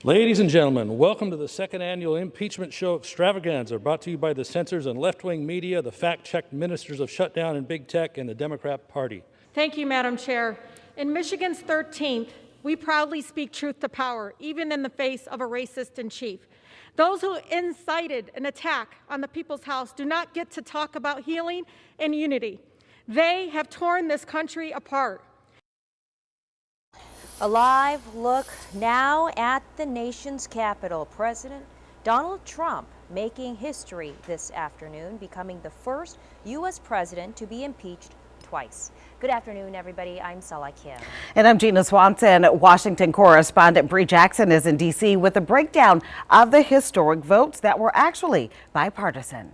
Ladies and gentlemen, welcome to the second annual Impeachment Show Extravaganza, brought to you by the censors and left-wing media, the fact-checked ministers of shutdown and big tech, and the Democrat Party. Thank you, Madam Chair. In Michigan's 13th, we proudly speak truth to power, even in the face of a racist in chief. Those who incited an attack on the People's House do not get to talk about healing and unity. They have torn this country apart. A live look now at the nation's capital. President Donald Trump making history this afternoon, becoming the first U.S. president to be impeached twice. Good afternoon, everybody. I'm Sala Kim. And I'm Gina Swanson. Washington correspondent Bree Jackson is in D.C. with a breakdown of the historic votes that were actually bipartisan.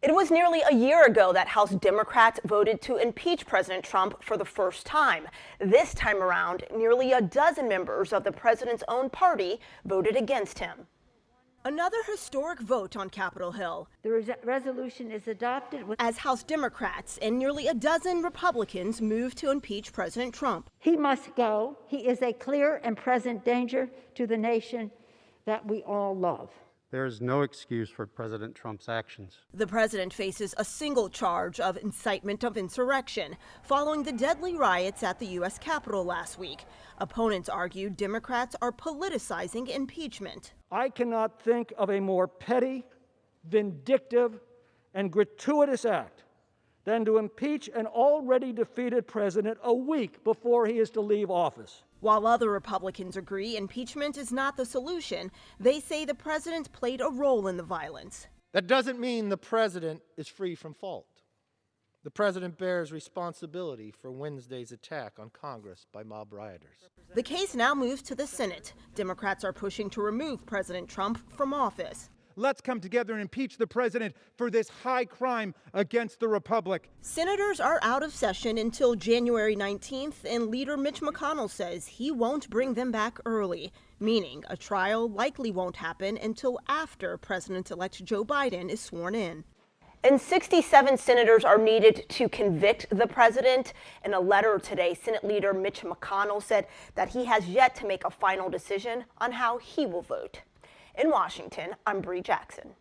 It was nearly a year ago that House Democrats voted to impeach President Trump for the first time. This time around, nearly a dozen members of the president's own party voted against him. Another historic vote on Capitol Hill. The resolution is adopted as House Democrats and nearly a dozen Republicans moved to impeach President Trump. He must go. He is a clear and present danger to the nation that we all love. There is no excuse for President Trump's actions. The president faces a single charge of incitement of insurrection following the deadly riots at the U.S. Capitol last week. Opponents argue Democrats are politicizing impeachment. I cannot think of a more petty, vindictive, and gratuitous act than to impeach an already defeated president a week before he is to leave office. While other Republicans agree impeachment is not the solution, they say the president played a role in the violence. That doesn't mean the president is free from fault. The president bears responsibility for Wednesday's attack on Congress by mob rioters. The case now moves to the Senate. Democrats are pushing to remove President Trump from office. Let's come together and impeach the president for this high crime against the republic. Senators are out of session until January 19th, and leader Mitch McConnell says he won't bring them back early, meaning a trial likely won't happen until after President-elect Joe Biden is sworn in. And 67 senators are needed to convict the president. In a letter today, Senate leader Mitch McConnell said that he has yet to make a final decision on how he will vote. In Washington, I'm Bree Jackson.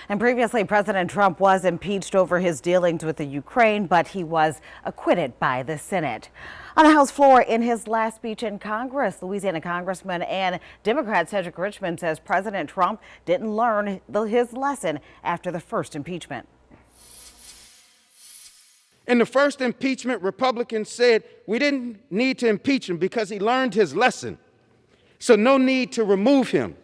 And previously, President Trump was impeached over his dealings with the Ukraine, but he was acquitted by the Senate. On the House floor in his last speech in Congress, Louisiana Congressman and Democrat Cedric Richmond says President Trump didn't learn his lesson after the first impeachment. In the first impeachment, Republicans said we didn't need to impeach him because he learned his lesson. So no need to remove him.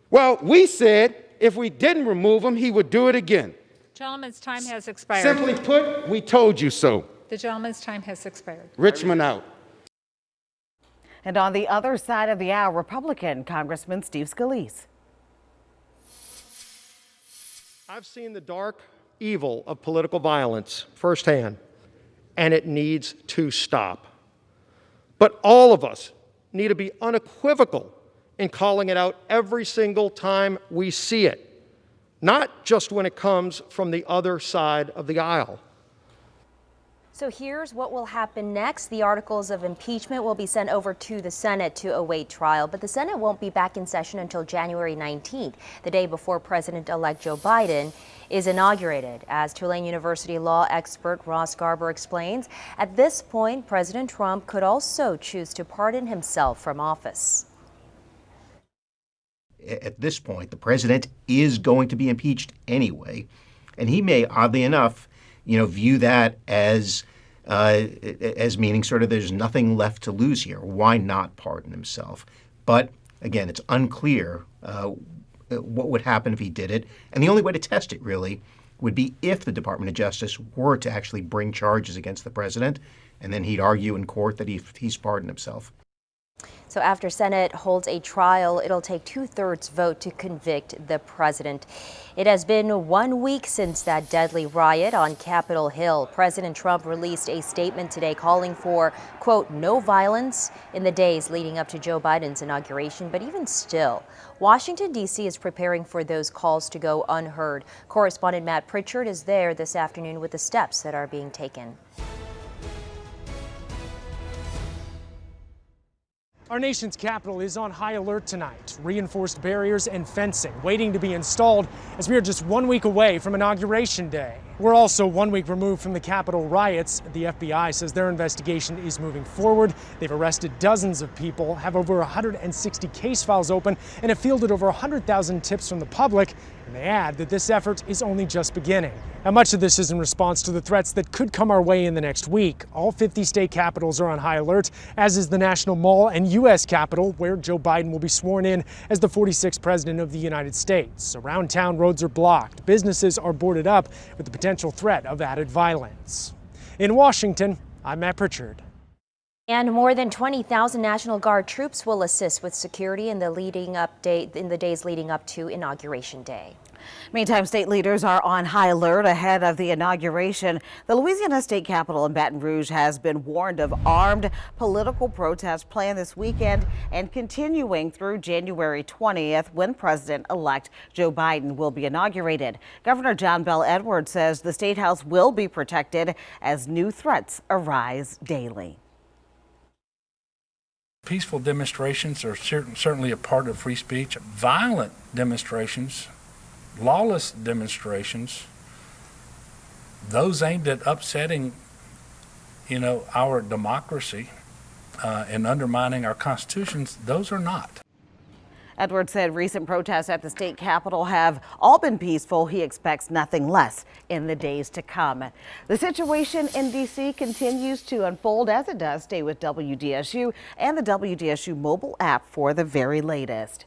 Well, we said if we didn't remove him, he would do it again. Gentleman's time has expired. Simply put, we told you so. The gentleman's time has expired. Richmond out. And on the other side of the aisle, Republican Congressman Steve Scalise. I've seen the dark evil of political violence firsthand, and it needs to stop. But all of us need to be unequivocal in calling it out every single time we see it, not just when it comes from the other side of the aisle. So here's what will happen next. The articles of impeachment will be sent over to the Senate to await trial, but the Senate won't be back in session until January 19th, the day before President-elect Joe Biden is inaugurated. As Tulane University law expert Ross Garber explains, at this point, President Trump could also choose to pardon himself from office. At this point, the president is going to be impeached anyway, and he may, oddly enough, view that as meaning sort of there's nothing left to lose here. Why not pardon himself? But again, it's unclear what would happen if he did it, and the only way to test it really would be if the Department of Justice were to actually bring charges against the president, and then he'd argue in court that he's pardoned himself. So after Senate holds a trial, it'll take 2/3 vote to convict the president. It has been 1 week since that deadly riot on Capitol Hill. President Trump released a statement today calling for, quote, no violence in the days leading up to Joe Biden's inauguration. But even still, Washington, D.C. is preparing for those calls to go unheard. Correspondent Matt Pritchard is there this afternoon with the steps that are being taken. Our nation's capital is on high alert tonight. Reinforced barriers and fencing waiting to be installed as we are just 1 week away from Inauguration Day. We're also 1 week removed from the Capitol riots. The FBI says their investigation is moving forward. They've arrested dozens of people, have over 160 case files open, and have fielded over 100,000 tips from the public. And they add that this effort is only just beginning. Now, much of this is in response to the threats that could come our way in the next week. All 50 state capitals are on high alert, as is the National Mall and U.S. Capitol, where Joe Biden will be sworn in as the 46th president of the United States. Around town, roads are blocked. Businesses are boarded up with the potential threat of added violence. In Washington, I'm Matt Pritchard. And more than 20,000 National Guard troops will assist with security in the days leading up to Inauguration Day. Meantime, state leaders are on high alert ahead of the inauguration. The Louisiana State Capitol in Baton Rouge has been warned of armed political protests planned this weekend and continuing through January 20th, when President-elect Joe Biden will be inaugurated. Governor John Bel Edwards says the State House will be protected as new threats arise daily. Peaceful demonstrations are certainly a part of free speech. Violent demonstrations, lawless demonstrations, those aimed at upsetting, our democracy and undermining our constitutions, those are not. Edwards said recent protests at the state capitol have all been peaceful. He expects nothing less in the days to come. The situation in D.C. continues to unfold as it does. Stay with WDSU and the WDSU mobile app for the very latest.